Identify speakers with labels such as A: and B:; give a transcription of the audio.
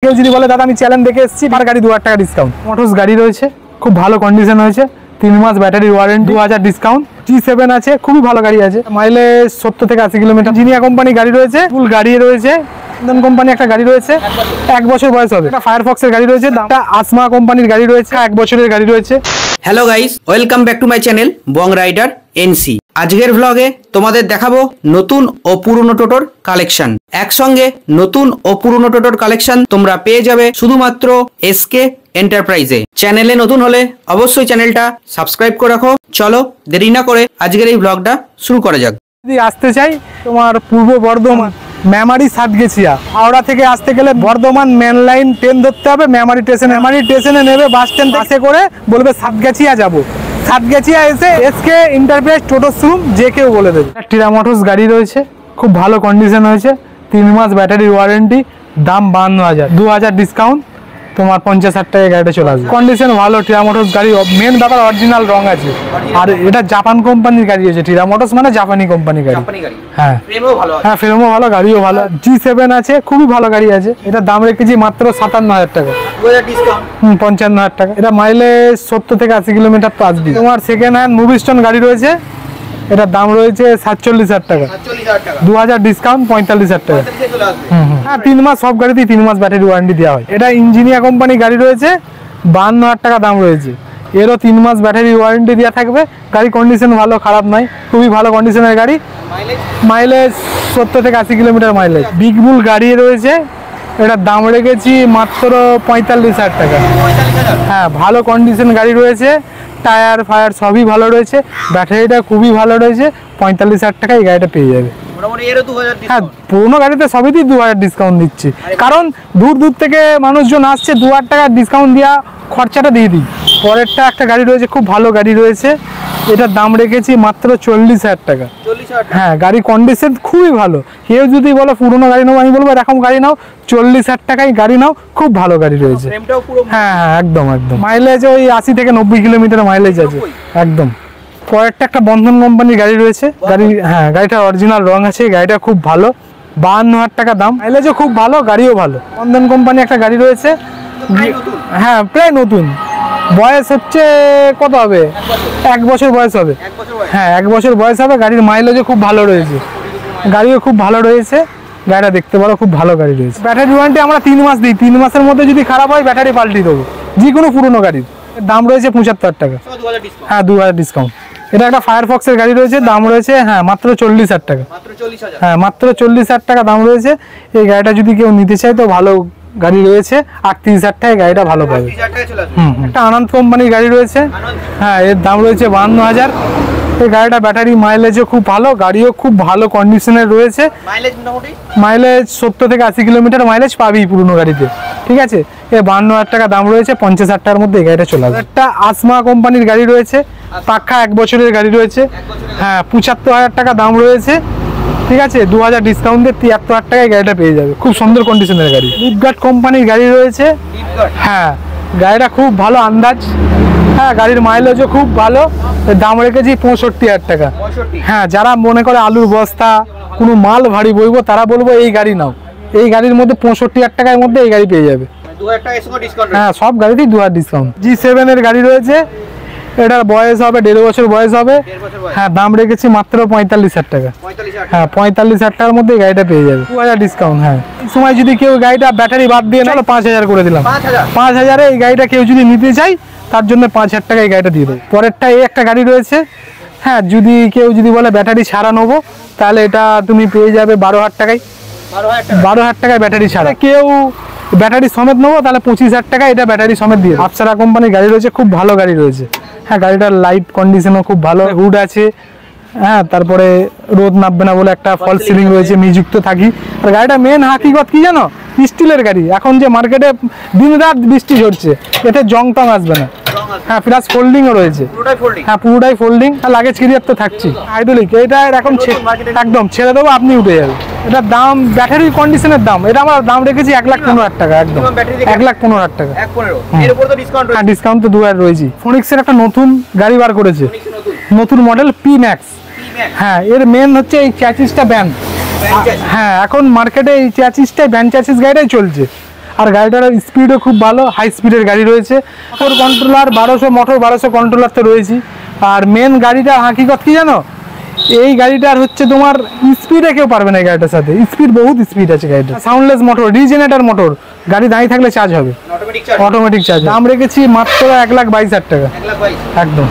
A: কেউ যদি বলে দাদা আমি চ্যালেঞ্জ দেখে এসেছি পার গাড়ি 2000 টাকা ডিসকাউন্ট। মোটরস গাড়ি রয়েছে, খুব ভালো কন্ডিশন হয়েছে, 3 মাস ব্যাটারি ওয়ারেন্টি, 2000 ডিসকাউন্ট। G7 আছে, খুবই ভালো গাড়ি আছে, মাইলেজ 70 থেকে 80 কিলোমিটার। জিনিয়া কোম্পানি গাড়ি রয়েছে, ফুল গাড়ি রয়েছে, ইন্দন কোম্পানি একটা গাড়ি রয়েছে, 1 বছর বয়স হবে। একটা ফায়ারফক্সের গাড়ি রয়েছে, দামটা আসমা কোম্পানির গাড়ি রয়েছে, 1 বছরের গাড়ি রয়েছে।
B: Hello guys, welcome back to my channel Bong Rider NC. আজকের ভ্লগে তোমাদের দেখাবো নতুন ও পুরনো টোটোর কালেকশন। একসঙ্গে নতুন ও পুরনো টোটোর কালেকশন তোমরা পেয়ে যাবে শুধুমাত্র এসকে এন্টারপ্রাইজে। চ্যানেলে নতুন হলে অবশ্যই চ্যানেলটা সাবস্ক্রাইব করে রাখো। চলো দেরি না করে আজকের এই ভ্লগটা শুরু করা যাক।
A: যদি আসতে চাই তোমার পূর্ব বর্ধমান মেমারি সাতগেছিয়া, হাওড়া থেকে আসতে গেলে বর্ধমান মেন লাইন ট্রেন ধরতে হবে, মেমারি স্টেশনে নেবে, বাস স্ট্যান্ড বাসে করে বলবে সাতগেছিয়া যাবো। সাতগেছিয়া এসে এসকে এন্টারপ্রাইজ টোটো শোরুম যে কেউ বলে দেবে। টিরা মোটরস গাড়ি রয়েছে, খুব ভালো কন্ডিশন হয়েছে, 3 মাস ব্যাটারি ওয়ারেন্টি, দাম 52,000, 2000 ডিসকাউন্ট, তোমার 50,000 টাকায় গাড়িটা চলে আসবে। কন্ডিশন ভালো, টিরা মোটরস গাড়ি, মেন ব্যাপার অরিজিনাল রং আছে। আর এটা জাপান কোম্পানির গাড়ি আছে, টিরা মোটরস মানে জাপানি কোম্পানির গাড়ি। হ্যাঁ হ্যাঁ, ফ্রেমও ভালো, গাড়িও ভালো। G7 আছে, খুবই ভালো গাড়ি আছে, এটা দাম রেখেছি মাত্র 57,000 টাকা, 55,000 টাকা। এটা মাইলেজ 70 থেকে 80 কিলোমিটার তো আসবে। তোমার সেকেন্ড হ্যান্ড মুভিস্টোন গাড়ি রয়েছে, এটার দাম রয়েছে 47,000 টাকা, 2000 ডিসকাউন্ট, 45,000 টাকা। হ্যাঁ, 3 মাস, সব গাড়িতেই 3 মাস ব্যাটারি ওয়ারেন্টি দেওয়া হয়। এটা ইঞ্জিনিয়ার কোম্পানি গাড়ি রয়েছে, 52,000 টাকা দাম রয়েছে, এরও 3 মাস ব্যাটারি ওয়ারেন্টি দেওয়া থাকবে। গাড়ি কন্ডিশন ভালো, খারাপ নয়, খুবই ভালো কন্ডিশনের গাড়ি। মাইলেজ 70 থেকে 80 কিলোমিটার মাইলেজ। বিগ বুল গাড়ি রয়েছে, এটার দাম রেখেছি মাত্র 45,000 টাকা। হ্যাঁ, ভালো কন্ডিশন গাড়ি রয়েছে, টায়ার ফায়ার সবই ভালো রয়েছে, ব্যাটারিটা খুবই ভালো রয়েছে, 45,000 টাকা এই গাড়িটা পেয়ে যাবে। হ্যাঁ, পুরোনো গাড়িতে সবইতেই 2000 ডিসকাউন্ট দিচ্ছে, কারণ দূর দূর থেকে মানুষজন আসছে, 2000 টাকা ডিসকাউন্ট দেওয়া খরচাটা দিয়ে দিই। পরেরটা একটা গাড়ি রয়েছে, খুব ভালো গাড়ি রয়েছে, এটার দাম রেখেছি মাত্র 40,000 টাকা। হ্যাঁ, গাড়ি কন্ডিশন খুবই ভালো। কেউ যদি বলে পুরোনো গাড়ি নাও, আমি বলবো এরকম গাড়ি নাও, 40,000 টাকায় গাড়ি নাও, খুব ভালো গাড়ি রয়েছে। হ্যাঁ হ্যাঁ, একদম একদম। মাইলেজ ওই 80 থেকে 90 কিলোমিটার মাইলেজ আছে একদম। পরেরটা একটা বন্ধন কোম্পানির গাড়ি রয়েছে, হ্যাঁ গাড়িটা অরিজিনাল রং আছে, গাড়িটা খুব ভালো, 52,000 টাকা দাম, মাইলেজও খুব ভালো, গাড়িও ভালো। বন্ধন কোম্পানি একটা গাড়ি রয়েছে, হ্যাঁ প্রায় নতুন, বয়স হচ্ছে কত হবে, 1 বছর বয়স হবে। হ্যাঁ, 1 বছর বয়স হবে, গাড়ির মাইলেজও খুব ভালো রয়েছে, গাড়িও খুব ভালো রয়েছে, গাড়িটা দেখতে পারো, খুব ভালো গাড়ি রয়েছে। ব্যাটারি ওয়ারেন্টি আমরা 3 মাস দিই, 3 মাসের মধ্যে যদি খারাপ হয় ব্যাটারি পাল্টে দেবো, যে কোনো পুরোনো গাড়ির। দাম রয়েছে 75,000 টাকা। হ্যাঁ, 2000 ডিসকাউন্ট। এটা একটা ফায়ারফক্সের গাড়ি রয়েছে, দাম রয়েছে হ্যাঁ মাত্র 40,000 টাকা। হ্যাঁ, মাত্র 40,000 টাকা দাম রয়েছে। এই গাড়িটা যদি কেউ নিতে চায় তো ভালো গাড়ি রয়েছে, 38,000 টাকায় গাড়িটা ভালো পাবে। একটা আনন্দ কোম্পানির গাড়ি রয়েছে, হ্যাঁ এর দাম রয়েছে 52,000। এই গাড়িটা ব্যাটারি মাইলেজও খুব ভালো, গাড়িও খুব ভালো কন্ডিশনের রয়েছে, মাইলেজ 70 থেকে 80 কিলোমিটার মাইলেজ পাবি পুরনো গাড়িতে, ঠিক আছে। এ 52,000 টাকা দাম রয়েছে, 50,000 টাকার মধ্যে এই গাড়িটা চলে আসবে। একটা আসমা কোম্পানির গাড়ি রয়েছে, পাক্কা 1 বছরের গাড়ি রয়েছে, হ্যাঁ 75,000 টাকা দাম রয়েছে, ঠিক আছে। 2000 ডিসকাউন্টে 73,000 টাকায় গাড়িটা পেয়ে যাবে, খুব সুন্দর কন্ডিশনের গাড়ি। লিপগার্ড কোম্পানির গাড়ি রয়েছে, হ্যাঁ গাড়িটা খুব ভালো আন্দাজ, হ্যাঁ গাড়ির মাইলেজও খুব ভালো, দাম রেখেছি 65,000 টাকা। হ্যাঁ, যারা মনে করে আলুর বস্তা কোনো মাল ভারী বইবো তারা বলবো এই গাড়ি নাও, এই গাড়ির মধ্যে 65,000 টাকার মধ্যে এই গাড়ি পেয়ে যাবে। হ্যাঁ, সব গাড়িতেই 2000 ডিসকাউন্ট। G7 এর গাড়ি রয়েছে, এটার বয়স হবে 1.5 বছর বয়স হবে। হ্যাঁ, দাম রেখেছি মাত্র 45,000 টাকা। হ্যাঁ, 45,000 টাকার মধ্যে এই গাড়িটা পেয়ে যাবে, 2000 ডিসকাউন্ট। হ্যাঁ, এই সময় যদি কেউ গাড়িটা ব্যাটারি বাদ দিয়ে চলো 5,000 করে দিলাম, 5,000-এ এই গাড়িটা কেউ যদি নিতে চাই তার জন্য 5,000 টাকা এই গাড়িটা দিয়ে দেবো। পরেরটা এই একটা গাড়ি রয়েছে, হ্যাঁ যদি কেউ যদি বলে ব্যাটারি ছাড়া নেবো তাহলে এটা তুমি পেয়ে যাবে 12,000 টাকায়, 12,000 টাকায় ব্যাটারি ছাড়া। কেউ ব্যাটারি সমেত নেবো তাহলে 25,000 টাকা এটা ব্যাটারি সমেত দিয়ে। আফসারা কোম্পানির গাড়ি রয়েছে, খুব ভালো গাড়ি রয়েছে। হ্যাঁ, গাড়িটার লাইট কন্ডিশনও খুব ভালো, হুড আছে, হ্যাঁ তারপরে রোদ নামবে না বলে একটা ফলস সিলিং রয়েছে, মিউজিক তো থাকি। আর গাড়িটা মেন হাকিকত কি জানো, স্টিলের গাড়ি। এখন যে মার্কেটে দিন রাত বৃষ্টি ঝরছে, এতে জং টং আসবে না। হ্যাঁ, প্লাস ফোল্ডিংও রয়েছে, হ্যাঁ পুরোটাই ফোল্ডিং, আর লাগেজ ক্যারিয়ার তো থাকছে। হাইড্রোলিক, এটা এখন একদম ছেড়ে দেবো, আপনি উঠে যাবে। এটার দাম ব্যাটারি কন্ডিশনের দাম, এটা আমার দাম রেখেছি 1,15,000 টাকা, একদম 1,15,000 টাকা। হ্যাঁ, ডিসকাউন্ট তো 2000 রয়েছে। ফোনিক্সের একটা নতুন গাড়ি বার করেছে, নতুন মডেল P-Max। হ্যাঁ, এর মেন হচ্ছে এই চ্যাসিসটা ব্যান্ড। হ্যাঁ, এখন মার্কেটে এই চ্যাসিসটাই ব্যান্ড চ্যাসিস গাড়িটাই চলছে। আর গাড়িটার স্পিডও খুব ভালো, হাই স্পিডের গাড়ি রয়েছে। মোটর কন্ট্রোলার 1200 কন্ট্রোলার তো রয়েছে। আর মেন গাড়িটার হাকিকত কি জানো, এই গাড়িটার হচ্ছে তোমার স্পিডে কেউ পারবে না। এই গাড়িটার সাথে স্পিড, বহুত স্পিড আছে গাড়িটা। সাউন্ডলেস মোটর, রিজেনারেটর মোটর, গাড়ি দাঁড়িয়ে থাকলে চার্জ হবে, অটোমেটিক চার্জ। দাম রেখেছি মাত্র 1,22,000 টাকা, একদম।